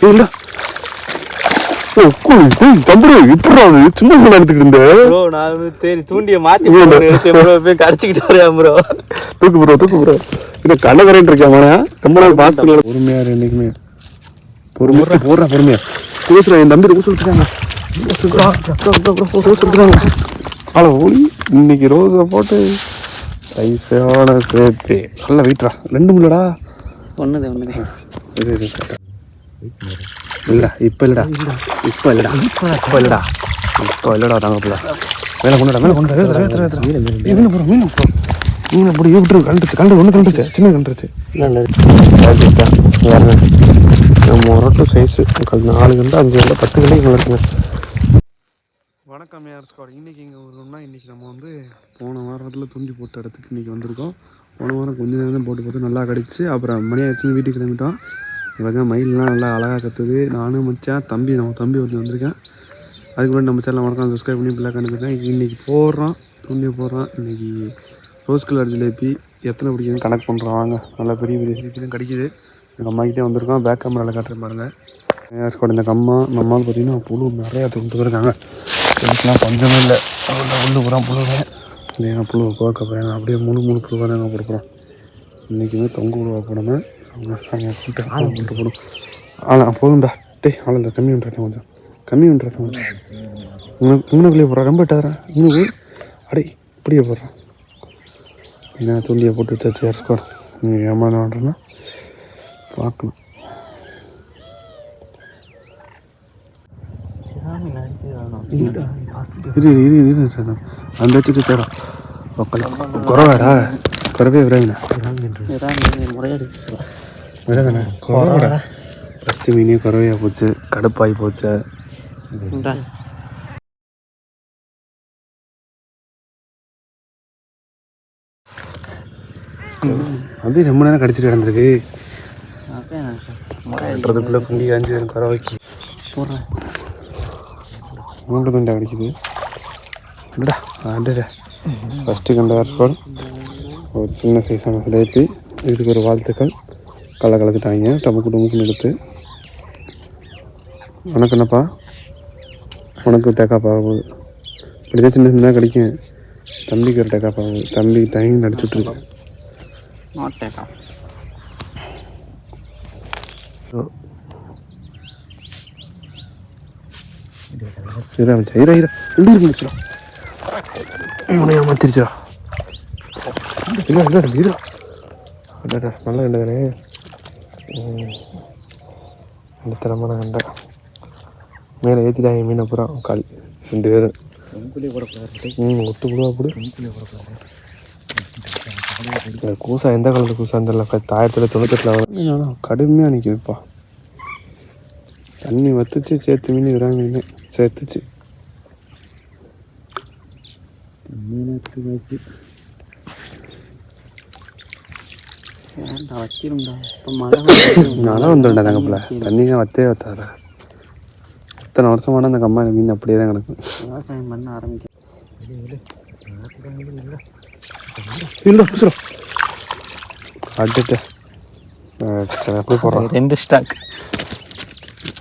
இல்ல தம்பி இப்படி சும்மா எடுத்துக்கிட்டு இருந்தேன் ப்ரோ. நான் தேடி தூண்டிய மாத்தி போய் கடிச்சிக்கிட்டு வரேன் ப்ரோ. தூக்கு ப்ரோ இதை கண்ண கரையிட்டு இருக்கேன் ரொம்ப நாள் பாசத்துல பொறுமையா என்னைக்குமே பொறுமையா கூசுறேன். என் தம்பி கூசுறாங்க இன்னைக்கு ரோஸை போட்டு ஐசோட சேர்த்து நல்லா வெயிட்ரா 2 முள்ளடா. ஒண்ணுதே இல்ல இப்ப இல்லடா தாங்க போல மேல கொண்டுடா மீன் அப்படி விட்டுரு. கண்டுச்சு சின்ன கண்டுச்சு மொரட்டு சைஸு 4 கண்டு 5 கண்டு 10 கண்டு இங்கே இருக்குங்க. வணக்கம் யார் ஸ்குவாட். இன்றைக்கி இங்கே வருவோம்னா இன்றைக்கி நம்ம வந்து போன வாரத்தில் தூண்டி போட்ட இடத்துக்கு இன்றைக்கி வந்திருக்கோம். போன வாரம் கொஞ்ச நேரம் போட்டு நல்லா கடிச்சு அப்புறம் மணி ஆச்சுன்னு வீட்டுக்கு கிளம்பிட்டோம். இவங்க மயிலெலாம் நல்லா அழகாக கற்றுது. நானும் மச்சான் நம்ம தம்பி ஒருத்தர் வந்திருக்கேன். அதுக்கு முன்னாடி நம்ம சேனல் வணக்கம் சப்ஸ்கிரைப் பண்ணி பிள்ளை கண்டுருக்கேன். இன்றைக்கி தூண்டி போடுறோம். இன்றைக்கி ரோஸ் கலர் ஜிலேபி எத்தனை பிடிக்குதுன்னு கனெக்ட் பண்ணுறோம். வாங்க நல்லா பெரிய ஜிலேபி தான் கிடைக்கிது. எங்கள் அம்மாக்கிட்டே வந்திருக்கோம். பேக் கேமராவில் காட்டுறேன் பாருங்கள். ஸ்குவாட் இந்த நம்மால் பார்த்தீங்கன்னா புழு நிறையா தூண்டு இருக்காங்க. இதுக்கெலாம் பஞ்சமே இல்லை. புல்லு பூரா புழுவேன் இல்லையா புழு போக்க போகிறேன். அப்படியே மூணு புழுவாக தான் நாங்கள் போடுறோம். இன்றைக்குமே தொங்க புழுவாக போடாமல் போட்டு போடும். போதும்டா ஆளை கம்மி பண்ணுறேன் கொஞ்சம் இன்னுக்குள்ளேயே போடுறேன். ரொம்ப இட்டாரேன் இன்னும் அடே இப்படியே போடுறேன். என்ன தூண்டியை போட்டு வச்சாச்சு யார் ஸ்குவாட். நீங்கள் ஏமாந்து வாண்டேன்னா பார்க்கணும். அந்த வச்சுட்டு தரோம் குறவாடா குறவே விரைவிண்ணா விரைதானே குறவாடா. ஃபஸ்ட்டு மீனே குறவையாக போச்சு. கடுப்பாகி போச்சு. அது ரொம்ப நேரம் கடிச்சிட்டு கிடந்திருக்கு. கட்டுறதுக்குள்ளே குண்டி காஞ்சி குறவைக்கு போடுறேன். மூன்று கண்டா கிடைக்குது. இல்லடா ஆண்டடா ஃபஸ்ட்டு கண்ட ஸ்குவாட் ஒரு சின்ன சைஸான சிலேபி. இதுக்கு ஒரு வாழ்த்துக்கள். கலந்துட்டாங்க டமுக்குன்னு எடுத்து. உனக்கு என்னப்பா உனக்கு டேக்காப்பா ஆகுது. இப்படிதான் சின்ன கிடைக்கும். தம்பிக்கு ஒரு டேக்காப்பா ஆகுது. தம்பி டைம் நடிச்சு விட்டுருச்சு. மாத்திருச்சா நல்லா கண்டதானே. அந்த திறமான கண்டை மேலே ஏற்றிட்டாங்க. மீனை பூரா காலி 2 பேரும் ஒட்டு புழுவா போடு. கூசா எந்த காலத்து கூசா தெரியல. 1998 கடுமையாக நிற்கிதுப்பா. தண்ணி வத்துச்சு. சேர்த்து மீன் விரா மீன் சேர்த்துச்சு. மழை வந்துடும்டா தங்கப்பில். தண்ணியாக வத்தே வத்தாத. இத்தனை வருஷமான அந்த கம்மா மீன் அப்படியே தான் கிடக்கும். விவசாயம் பண்ண ஆரம்பிக்கும். போடுறோம் 2 ஸ்டாக்.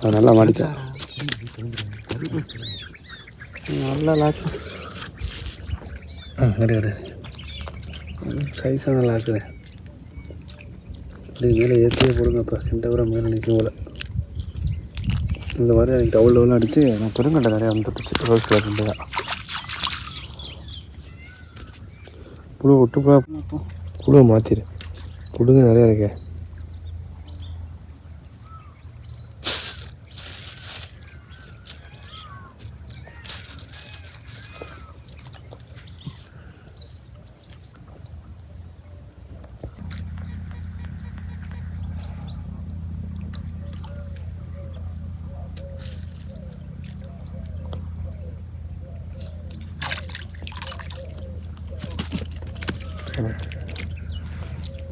அது நல்லா மாடிச்சா நல்லா லாக்கு. கிடையாது சைஸாக நல்லா இருக்குது. இது மேலே ஏற்றியே போடுங்க. இப்போ 2 பேரை மேலே நிற்கும் போல். இந்த மாதிரி எனக்கு டவுல் அடித்து நான் பெருங்கண்டை நிறையா வந்துட்டுச்சு. ரோஸ் கலர் ரெண்டு தான் புழு விட்டு புழுவை மாற்றிடு. புழுங்க நிறையா இருக்கே.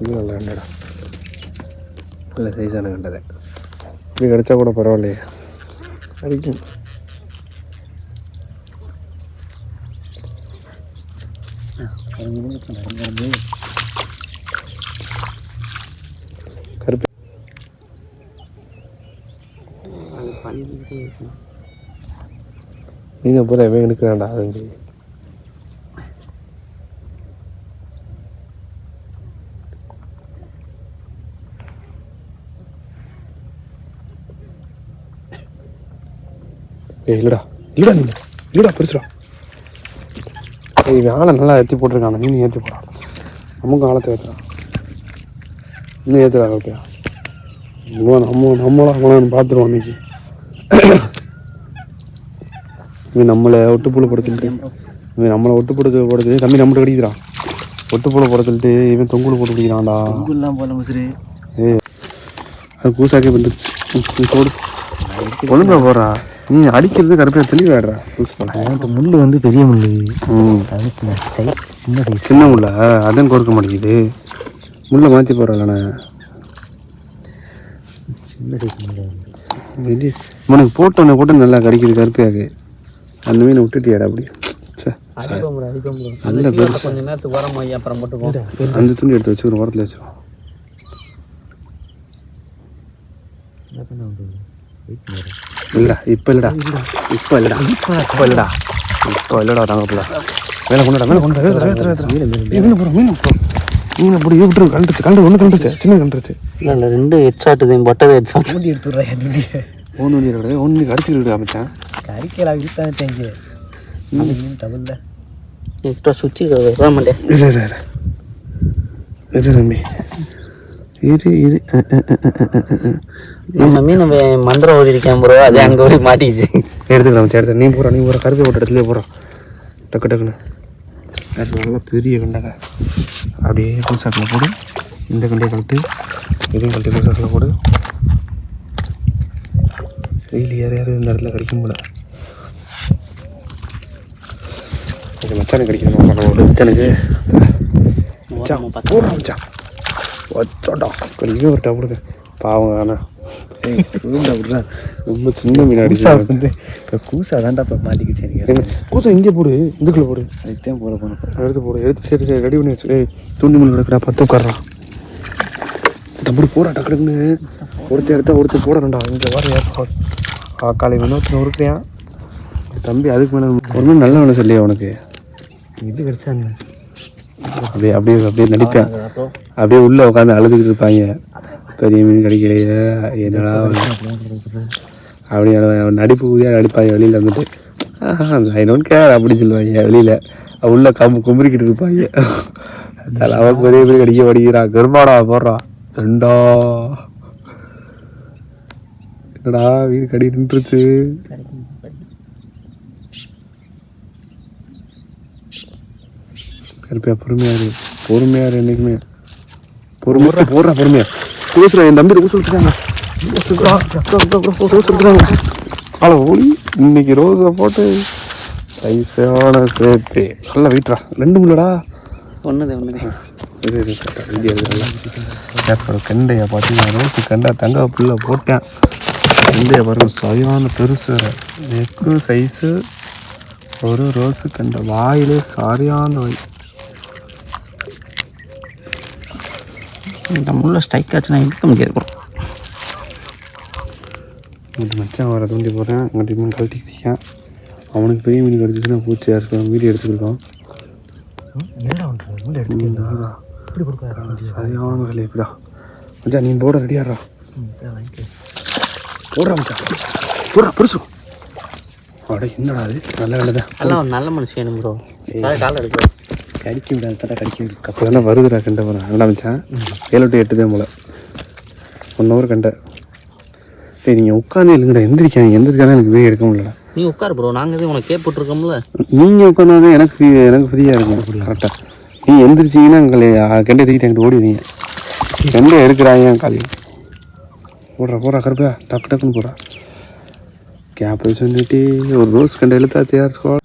இது நல்லா கண்டடா. நல்ல சைஸான கண்டதை. இப்படி கிடச்சா கூட பரவாயில்லையே. அடிக்கும். கருப்பு அது பண்ணிக்கிட்டே இருக்கும். நீங்கள் பூரா எவன் எடுக்கிறான்டா அது இல்லைடா இல்லைடா நீங்கள் இல்லைடா பெருசுடா இவன் ஆளை நல்லா ஏற்றி போட்டிருக்காங்க மீன் ஏற்றி போகிறான் நமக்கு ஆழத்தை ஏற்றுறான் இன்னும் ஏற்றுறாங்க ஓகேயா நம்மளாம் அவங்களாம் பார்த்துருவோம் அன்னைக்கு இவன் நம்மளை ஒட்டுப்புழு படுத்துட்டு இவன் நம்மளை ஒட்டுப்புழு படுத்து தம்பி நம்மகிட்ட கடிக்கிறான் ஒட்டுப்புழு படுத்துட்டு இவன் தொங்குல போட்டு பிடிக்கிறான்டா அது கூசாக்கே வந்துருச்சு போடு ஒழுங்கா போடுறா நீ அடிக்கிறது கருப்பில் தெளிவாடுறா எனக்கு முள் வந்து பெரிய முள். சின்ன சைஸ் சின்ன முள்ள அதான் கொடுக்க மாட்டேங்குது முள்ளை மாற்றி போடுறேண்ணே சின்ன சைஸ் முள். உனக்கு போட்டோன்னே போட்டு நல்லா கடிக்குது கருப்பியாக்கு அந்த மீனை விட்டுட்டியாடா அப்படி நல்ல பேர் கொஞ்சம் நேரத்துக்கு உரம் அப்புறம் மட்டும் அந்த துணி எடுத்து வச்சுக்கிறோம் உரத்தில் வச்சுருவோம் இல்லை இப்போ இல்லைடா இப்போ இல்லைடா இப்போ இல்லைடா இப்போ இல்லைடா தாங்கப்பில்ல மேலே கொண்டுடா மீன் போகிறோம் மீனை பிடி விட்டுரு கண்டுச்சு ஒன்று கண்டுச்சு சின்ன கண்டுச்சு இல்லை 2 ஹெட்ஷாட்டு பொட்டதை ஹெட்ஷாட் ஓடி எடுத்துடுறேன். ஒன்று கிடையாது ஒன்று அடிச்சுக்கிட்டு அமைச்சேன் கறிக்கலாம் இருக்காங்க டபுள் எக்ஸ்ட்ரா சுற்றி வர மாட்டேன். இரு தம்பி இரு நம்ம மீன் மந்திரம் ஓதிருக்கேன் ப்ரோ, அது அங்கே போய் மாட்டிக்கிச்சு. எடுத்துக்கலாம் சரி நீ போகிற கருப்பை போட்ட இடத்துல போகிறான் டக்கு டக்குன்னு அது நல்லா பெரிய கண்டகை அப்படியே பூசாக்கில் போடு இந்த கண்டையை கழட்டு இதையும் கழட்டி பூசாக்கில் போடு வெயில் ஏற இந்த இடத்துல கடிக்கும் போல மச்சானுக்கு கடிக்கணும் மச்சானுக்கு மச்சான் வச்சோண்டா கொஞ்சம் ஒரு டபுளுக்கு பாவங்க ஆனால் ரொம்ப சின்ன மீன் அடிச்சா வந்து இப்போ கூசா தான்டா இப்போ மாட்டிக்கிச்சு. கூசா இங்கே போடு இதுக்குள்ள போடு அதுதான் போட போனோம் எடுத்து போடு எடுத்து சரி ரெடி பண்ணி வச்சு துணி மீன் கிடக்குடா 10 உட்காடுறான் தம்பி போடா டக்குன்னு ஒருத்தர் எடுத்தா ஒருத்தர் போடணும்டா இங்கே வர காலை வினோத்தில் இருக்கிறேன் தம்பி அதுக்கு மேலே ஒரு மீன் நல்ல வேணும் சொல்லியா உனக்கு இது கிடைச்சாங்க அப்படியே அப்படியே அப்படியே நடிப்பேன் அப்படியே உள்ளே உட்காந்து அழுதுகிட்டு இருப்பாங்க பெரிய மீன் கிடைக்கலையே என்னடா அப்படி நடிப்பு ஊதியாக நடிப்பாங்க வெளியில் வந்துட்டு ஐநோன்னு கேர் அப்படின்னு சொல்லுவாங்க வெளியில் உள்ள கும்பிரிக்கிட்டு இருப்பாங்க அவன் பெரிய பெரிய கடிக்க படிக்கிறான் கருமாடா போடுறான் ரெண்டா என்னடா வீடு கடி நின்றுச்சு கருப்பியா பொறுமையாரு என்றைக்குமே பொறுமையா கூசுறா என் தம்பி கூசுறாங்க ஓடி இன்னைக்கு ரோஸை போட்டு சைஸான சேர்த்து நல்லா வெயிட்ரா 2 முள்ளடா ஒன்று கண்டையை பார்த்தீங்கன்னா ரோஸு கண்டை தங்க புல்ல போட்டேன் கண்டையை பாருங்க சரியான பெருசு நெக்கு சைஸு ஒரு ரோஸு கண்டை வாயிலே சரியான வாய் இந்த முள்ள ஸ்ட்ரைக் ஆச்சுன்னா இருக்க முடியாது. இங்கிட்டு மச்சான் வர தூண்டி போடுறேன் இங்கிட்ட மீன் கழட்டிக்கிட்டேன் அவனுக்கு பெரிய மீன் கிடச்சிச்சுன்னா பூச்சி அரைச்சிருக்கோம் வீடியோ எடுத்துருக்கோம் சரியான வேலை எப்படிடா மச்சான் நீ போட ரெடியாடுறா போடுறா மச்சான் போடுறா பெருசு அட என்னடா அது நல்ல வேலை தான் எல்லாம் ஒரு நல்ல மனுஷன் வேணும் ப்ரோ. காலை எடுக்க கடிக்க விடாது தடை கடிக்க விடு அப்போ தானே வருதுடா கண்டை போகிறேன் நல்லா மச்சான் 7 to 8 தான் போல் 1 hour கண்டை டேய் நீங்கள் உட்காந்து இல்லைங்கடா எந்திரிச்சாலும் எனக்கு வீடியோ எடுக்க முடியல. நீ உட்காரு ப்ரோ, நாங்கள் தான் உனக்கு போட்டிருக்கோம்ல. நீங்கள் உட்காந்தாதான் எனக்கு ஃப்ரீயாக இருக்கும் கரெக்டாக. நீங்கள் எந்திரிச்சிங்கன்னா கெண்டை தூக்கிட்டு என்கிட்ட ஓடிடுவீங்க. கெண்டை எடுக்கிறாங்க காலையில் போடுறா கருப்பா டக்குன்னு போடுறா கேப்பை சொல்லிட்டு ஒரு ரோஸ் கண்டை எழுத்தா தயாரிச்சுக்கோ.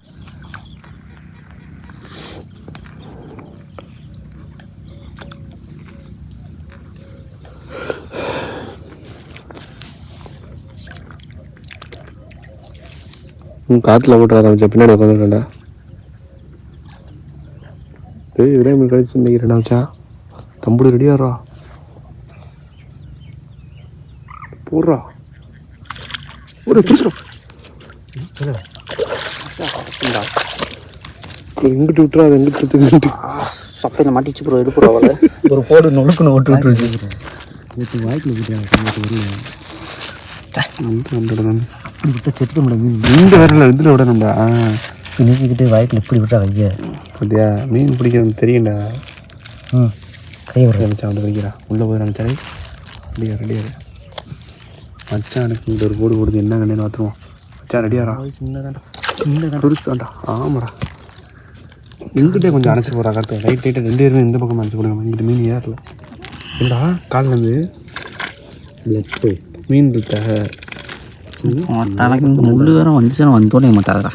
காற்றுல போட்டு ஆரம்பிச்சா பின்னாடி உட்காந்துட்டா பெரிய விரைவில் கழிச்சு நினைக்கிறேன் வச்சா தம்புடு ரெடியாடுறா போடுறா ஒரு பிடிச்சிடும் எங்கிட்டு விட்டுறா அது எங்கிட்டு சப்பையில் மாட்டிச்சு ப்ரோ எடுப்புறோம் அவளை ஒரு போடு நொழுக்குன்னு விட்டு விட்டு வாய்க்கில் விட்டு செத்து முடியும் இந்த வரல இதில் விட நம்ம நீக்கிக்கிட்டு வாய்க்கில் எப்படி விட்டா கையை அப்படியா மீன் பிடிக்கிறது தெரியும்டா கை விட மச்சான் வந்து பிடிக்கிறா உள்ளே போய் நினச்சாலே ரெடியாரு மச்சான் எனக்கு இந்த ஒரு போடு போடுது என்ன கண்ணு பார்த்துருவோம் மச்சான் ரெடியாரா சின்னதாண்டா ஆமாடா எங்கிட்டே கொஞ்சம் அணைச்சி போகிறா கரெக்டாக ரைட்டாக 2 பேருமே இந்த பக்கம் அணைச்சி போடுங்க இங்கிட்ட மீன் ஏறல இல்லைடா காலிலேருந்து மீன் இருக்க தலைக்கு இந்த முள்ளு வேறு வந்துச்சுன்னா வந்தோடனே மாட்டாதா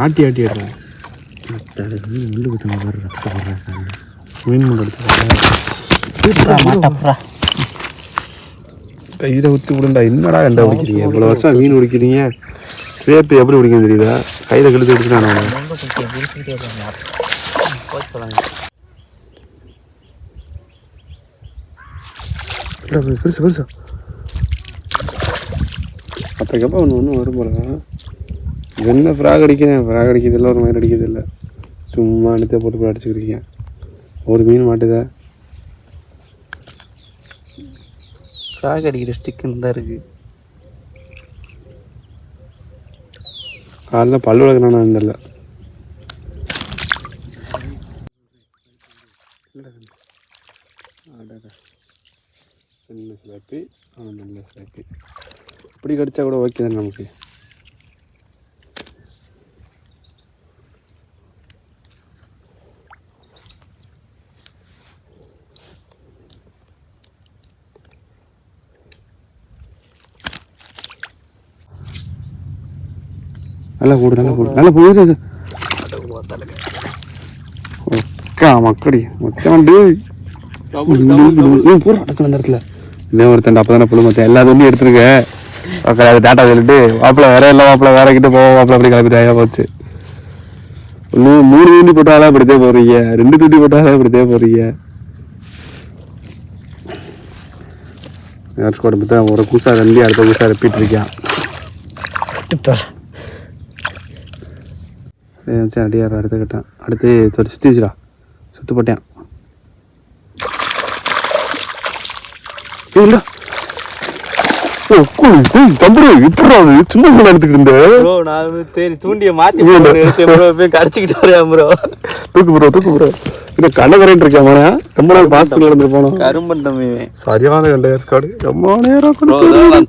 ஆட்டி ஆடுறேன் மீன் முள்ளு குத்துங்க பாரு ரத்தத்தை போடுறேன் மீன் முள்ளு அடிச்சுடா மாட்டாப்புறா கையில் ஊற்றி விடுண்டா என்னடா கண்டா பிடிக்கிறீங்க இவ்வளோ வருஷம் மீன் பிடிக்கிறீங்க சேப்பு எப்படி பிடிக்கும் தெரியுதா கையில் கழுத்து எடுத்துட்டான் அவனை பெருசு பெருசா அப்பக்கப்போ ஒன்று வரும் போல என்ன ஃப்ராக் அடிக்கிறேன் ஃப்ராக் அடிக்கிறதில்ல ஒரு மாதிரி அடிக்கிறதில்ல சும்மா அனுத்தே போட்டு போய் அடிச்சுக்கிருக்கேன் ஒரு மீன் மாட்டுதா ஃப்ராக் அடிக்கிற ஸ்டிக்குன்னு தான் இருக்குது காலைல பல்லு வளர்க்கணும் இருந்தில்ல சின்ன சிலாப்பி நல்ல சிலாப்பி இப்படி கடிச்சா கூட ஓகே தானே நமக்கு நல்லா போடு நல்லா போடு ஒக்கா மக்கடி மச்சான் பூரா அடக்கணும் அந்த இடத்துல இன்னும் ஒருத்தன் அப்போ தானே புழு மொத்தம் எல்லா தண்ணியும் எடுத்துருக்க அது டேட்டா சொல்லிட்டு மாப்பிள்ள வேற இல்லை மாப்பிள்ள வேற கிட்ட போவோம் மாப்பிள்ள அப்படி கிளப்பிட்டாயா போச்சு இன்னும் 3 தூண்டி போட்டாலும் இப்படித்தே போறீங்க 2 தூண்டி போட்டாலும் இப்படித்தே போறீங்க ஸ்குவாட் பற்றி ஒரு கூசா தண்டி அடுத்த கூசா ரெப்பிட்டு இருக்கான் அடியார் அடுத்த கட்டான் அடுத்து சுற்றி வச்சுடா சுத்து போட்டேன் இல்ல தம்பி இப்படா சும்மா எடுத்துக்கிட்டு இருந்தேன் தூண்டிய மாத்தி கடிச்சிக்கிட்டு வரேன் ப்ரோ தூக்கு ப்ரோ இந்த கண்ணகரன் இருக்கேன் மோனா ரொம்ப நாள் பாசத்துல நடந்து போனோம் கரும்பண்டமே சரியான கண்ட ஸ்காடு ரொம்ப நேரம்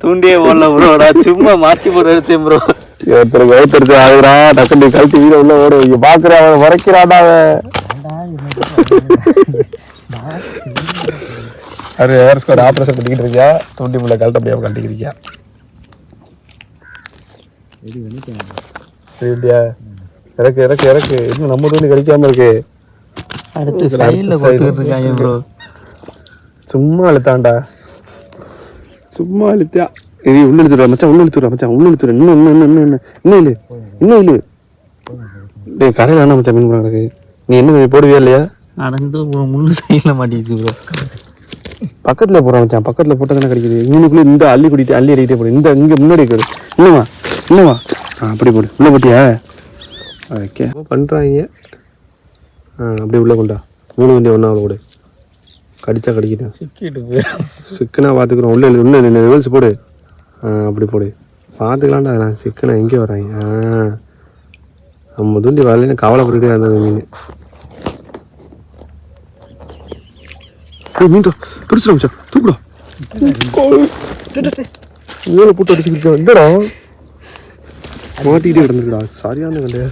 தூண்டியே போடல ப்ரோ நான் சும்மா மாத்தி போட எடுத்தேன் ப்ரோ ஒருத்தருக்கு வயிற்றுறது ஆகுறா டக்குனு கழட்டி வீட உள்ள ஓட இங்க பாக்குறேன் அவன் உரைக்கிறாடா அது வேற ஸ்குவாட் ஆப்ரேஷன் பண்ணிக்கிட்டு இருக்கியா தூண்டி முள்ள கழட்ட முடியாம கழட்டிக்கிறியா சரியா இறக்கு இன்னும் நம்ம தூண்டி கிடைக்காம இருக்கு அடுத்து சைடுல கொடுத்துட்டு இருக்காங்க ப்ரோ சும்மா அழுத்தாண்டா இது உள்ள இழுத்துடுவா மச்சான் உள்ள இழுத்துடுற இன்னும் இல்லை டேய் கரையில் வேணா மச்சான் மீன் கிடக்கு நீ என்ன போடுவியா இல்லையா நடந்து முள்ளு சைடில் மாட்டிக்கிச்சு ப்ரோ பக்கத்தில் போடுறான் மச்சான் பக்கத்தில் போட்டால் தானே கிடைக்குது மீனுக்குள்ளே இந்த அள்ளி அடிக்கிட்டே போடு இங்கே முன்னாடி இருக்கிறது இன்னுமா அப்படி போடு உள்ளே போட்டியா ஓகே பண்ணுறாங்க அப்படியே உள்ளே கொண்டா 3 வண்டி ஒன்றாவது போடு கடிச்சா கடிக்கிட்டேன் சிக்கனாக பார்த்துக்குறோம் உள்ளே இன்னும் ரிவல்ஸ் போடு அப்படி போடு பார்த்துக்கலாம்டா நான் சிக்கனை எங்கே வராங்க நம்ம தூண்டி வரலன்னு கவலைப்பட்டுட்டே இருந்தது மீன் பிடிச்சிடும் மச்சான் தூக்குடா மேலே போட்டு அடிச்சுக்கிட்டு என்னடா மாட்டிக்கிட்டே கிடந்துருக்குடா சரியான கண்டையா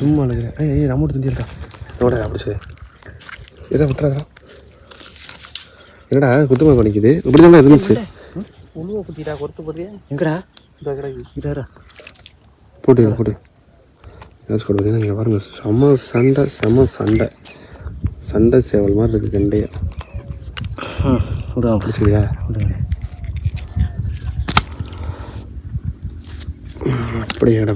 சும்மா நினைக்கிறேன் ஏய் நம்ம தூண்டி இல்லடா எவ்வளோ அப்படி சரி எதா விட்டுறாதா என்னடா குத்துமா பண்ணிக்குது இப்படி தானே இருந்துச்சு போட்டு இங்கே பாருங்க செம சண்டை சேவல் மாதிரி இருக்குது கண்டையா பிடிச்சிக்கிறியா அப்படியே கடை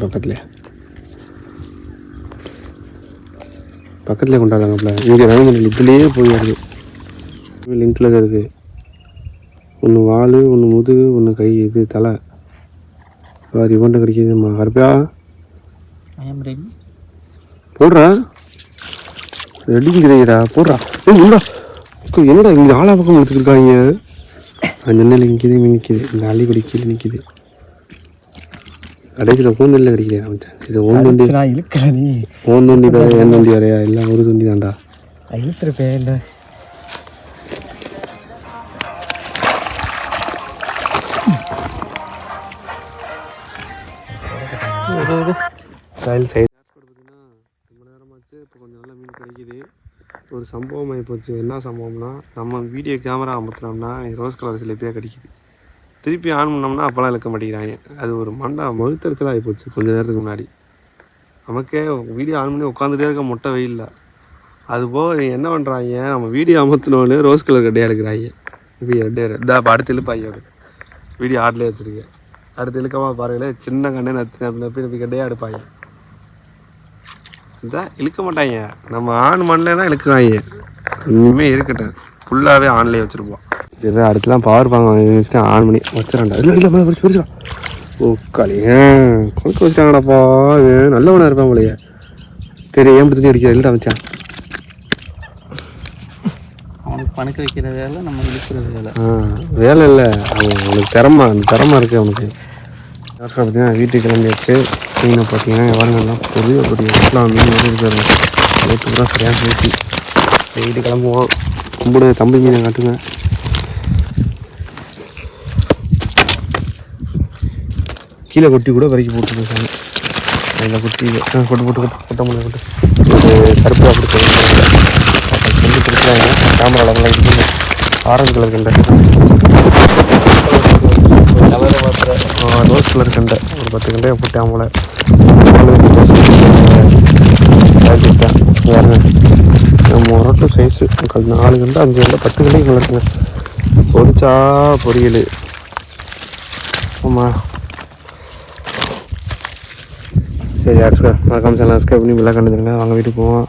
பக்கத்துலேயே கொண்டாடலாங்கப்பல இங்கே ரவுண்ட் இதுலேயே போயிடுது லிங்கில் தான் இருக்குது ஒன்று வால் ஒன்று முதுகு ஒன்று கை இது தலை வாரி கொண்டு கிடைக்கிதும்மா கருப்பியா ஐ ஆம் ரெடி. போடுறா ரெடிங்கிறீடா போடுறா இல்லைடா என்னடா இங்கே ஆளா பக்கம் எடுத்துருக்காங்க ஜன்னல் நிற்கிது நிற்கிது இந்த அள்ளிப்படி கீழே நிற்கிது கடைசியில் கூந்தலில் கிடைக்கிறேன் அமைச்சேன் இது ஓன் வண்டி நான் இழுக்கல நீ ஓன் வண்டி வேறு என் வண்டி வேறையா எல்லாம் ஒரு வண்டி தான்டா இழுத்துருப்பேன் இல்லை ஸ்டைல் சைடு பார்த்தீங்கன்னா ரொம்ப நேரமாச்சு இப்போ கொஞ்சம் நல்லா மீன் கிடைக்கிது ஒரு சம்பவம் ஆகிப்போச்சு என்ன சம்பவம்னா நம்ம வீடியோ கேமரா அமுத்துனோம்னா ரோஸ் கலர் சிலிப்பியாக கிடைக்கிது திருப்பி ஆன் பண்ணோம்னா அப்போல்லாம் இழுக்க மாட்டேங்கிறாங்க அது ஒரு மண்டா மறுத்தரிச்சலாக ஆகிப்போச்சு கொஞ்சம் நேரத்துக்கு முன்னாடி நமக்கே வீடியோ ஆன் பண்ணி உட்காந்துட்டே இருக்க முட்டை வெயில்ல அதுபோக என்ன பண்ணுறாங்க நம்ம வீடியோ அமுத்தினோன்னு ரோஸ் கலர் கட்டையாக எடுக்கிறாங்க இப்போ இதாக இப்போ அடுத்து இழுப்பாங்க வீடியோ ஆட்லேயே வச்சுருக்கேன் அடுத்து இழுக்கமா பாருங்களே சின்ன கண்ணே நப்பி கட்டையாக எடுப்பாங்க இதான் இழுக்க மாட்டாங்க நம்ம ஆன் பண்ணலைன்னா இழுக்கிறாங்க இனிமேல் இருக்கட்டும் ஃபுல்லாகவே ஆன்லேயே வச்சுருப்போம் சரி அடுத்துலாம் பவர் பாங்க வச்சுட்டு ஆன் பண்ணி வச்சிடண்டா இல்லை இல்லை பிடிச்சி பிடிச்சா ஓ களியே கொழுக்க வச்சிட்டாங்கடாப்பா நல்லவனாக இருப்பான் போலையே சரி ஏன் பிடிச்சி அடிக்கிற இல்லைடா வச்சான் அவனுக்கு பணக்க வைக்கிற வேலை நம்ம இழுக்கிறது வேலை வேலை இல்லை அவனுக்கு திறமை அந்த திறமை இருக்குது அவனுக்கு பார்த்தீங்கன்னா வீட்டுக்கு கிளம்பியாச்சு மீனை பார்த்தீங்கன்னா எவ்வளோ பெரிய எல்லாம் மீன் வந்து இருக்காரு நேற்று தான் சரியாக பேசி வீட்டு கிளம்புவோம் கும்பிடு தம்பி மீனை காட்டுங்க கீழே கொட்டி கூட வரைக்கும் போட்டுருக்காங்க அதில் கொட்டி கொட்டு போட்டு கொட்ட முடியாது கொட்டு கருப்பு அப்படி சொல்லி கொடுக்குறாங்க கேமரா அளவில் இருக்குது ஆரஞ்சு கலர் கண்டை ரோஸ் கலர் கண்டை ஒரு 10 கண்டையை போட்டு அவங்கள முரட்டு சைஸு 4 கண்டை 5 கண்டை 10 கண்டையும் இருக்குங்க பொரிச்சா பொரியல் ஆமாம் சரி அடுத்து மறக்காம சேனல் சப்ஸ்கிரைப் பண்ணி விழா கண்டுருங்க வாங்க வீட்டுக்கு போவோம்.